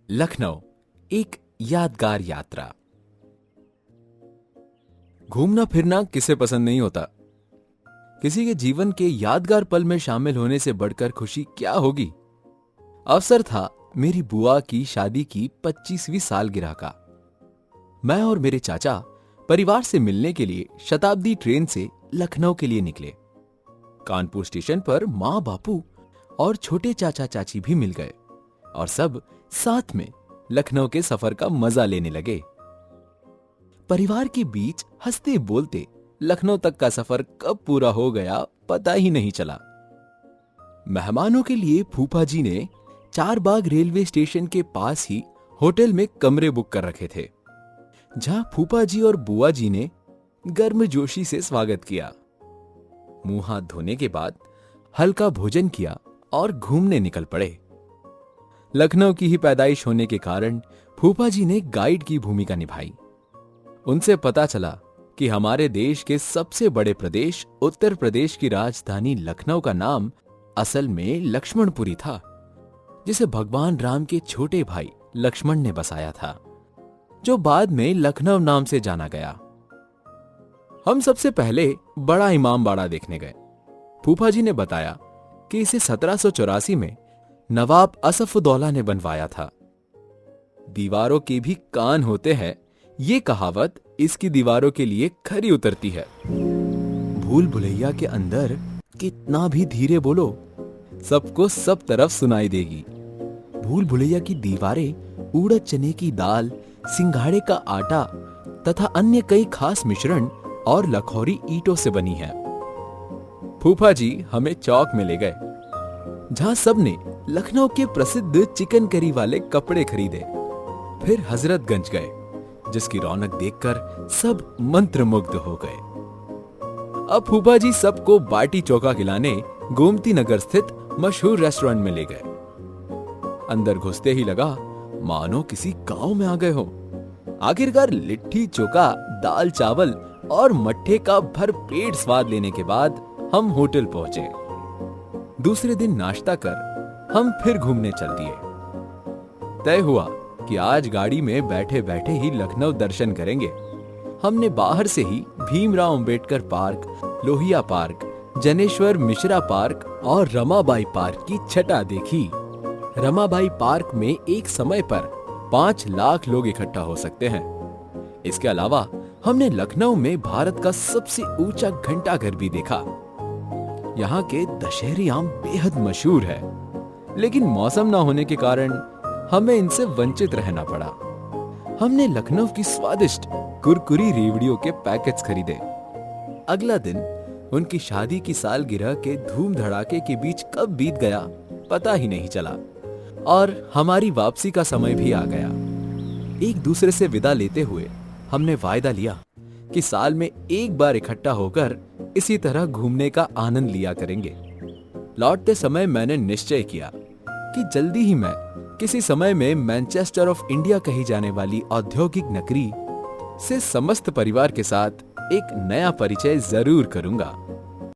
लखनऊ एक यादगार यात्रा। घूमना फिरना किसे पसंद नहीं होता। किसी के जीवन के यादगार पल में शामिल होने से बढ़कर खुशी क्या होगी। अवसर था मेरी बुआ की शादी की 25वीं सालगिरह का। मैं और मेरे चाचा परिवार से मिलने के लिए शताब्दी ट्रेन से लखनऊ के लिए निकले। कानपुर स्टेशन पर मां बापू और छोटे चाचा चाची भी मिल गए और सब साथ में लखनऊ के सफर का मजा लेने लगे। परिवार के बीच हंसते बोलते लखनऊ तक का सफर कब पूरा हो गया पता ही नहीं चला। मेहमानों के लिए फूफा जी ने चारबाग रेलवे स्टेशन के पास ही होटल में कमरे बुक कर रखे थे, जहां फूफा जी और बुआ जी ने गर्मजोशी से स्वागत किया। मुंह हाथ धोने के बाद हल्का भोजन किया और घूमने निकल पड़े। लखनऊ की ही पैदाइश होने के कारण फूफा जी ने गाइड की भूमिका निभाई। उनसे पता चला कि हमारे देश के सबसे बड़े प्रदेश उत्तर प्रदेश की राजधानी लखनऊ का नाम असल में लक्ष्मणपुरी था, जिसे भगवान राम के छोटे भाई लक्ष्मण ने बसाया था, जो बाद में लखनऊ नाम से जाना गया। हम सबसे पहले बड़ा इमामबाड़ा देखने गए। फूफा जी ने बताया कि इसे 1784 में नवाब असफउद्दौला ने बनवाया था। दीवारों के भी कान होते हैं, ये कहावत इसकी दीवारों के लिए खरी उतरती है। भूल भुलैया के अंदर कितना भी धीरे बोलो, सबको सब तरफ सुनाई देगी। भूल भुलैया की दीवारें उड़द चने की दाल, सिंघाड़े का आटा तथा अन्य कई खास मिश्रण और लखौरी ईंटों से बनी है। फूफा जी हमें चौक में ले गए, जहां सबने लखनऊ के प्रसिद्ध चिकन करी वाले कपड़े खरीदे। फिर हजरतगंज गए, जिसकी रौनक देखकर सब मंत्रमुग्ध हो गए। अब फूफा जी सबको बाटी चोखा खिलाने गोमती नगर स्थित मशहूर रेस्टोरेंट में ले गए। अंदर घुसते ही लगा मानो किसी गांव में आ गए हो। आखिरकार लिट्टी चोखा, दाल चावल और मट्ठे का भरपेट स्वाद लेने के बाद हम होटल पहुंचे। दूसरे दिन नाश्ता कर हम फिर घूमने चल दिए। तय हुआ कि आज गाड़ी में बैठे बैठे ही लखनऊ दर्शन करेंगे। हमने बाहर से ही Bhimrao Ambedkar park, Lohia park, Janeshwar Mishra park और रमाबाई पार्क की छटा देखी। रमाबाई पार्क में एक समय पर 5 लाख लोग इकट्ठा हो सकते हैं। इसके अलावा हमने लखनऊ में भारत का सबसे ऊंचा घंटाघर भी देखा। यहाँ के दशहरी आम बेहद मशहूर है, लेकिन मौसम न होने के कारण हमें इनसे वंचित रहना पड़ा। हमने लखनऊ की स्वादिष्ट कुरकुरी रेवड़ियों के पैकेट्स खरीदे। अगला दिन उनकी शादी की सालगिरह के धूम धड़ाके के बीच कब बीत गया पता ही नहीं चला और हमारी वापसी का समय भी आ गया। एक दूसरे से विदा लेते हुए हमने वायदा लिया कि साल में एक बार इकट्ठा होकर इसी तरह घूमने का आनंद लिया करेंगे। लौटते समय मैंने निश्चय किया कि जल्दी ही मैं किसी समय में मैनचेस्टर ऑफ इंडिया कही जाने वाली औद्योगिक नगरी से समस्त परिवार के साथ एक नया परिचय जरूर करूंगा।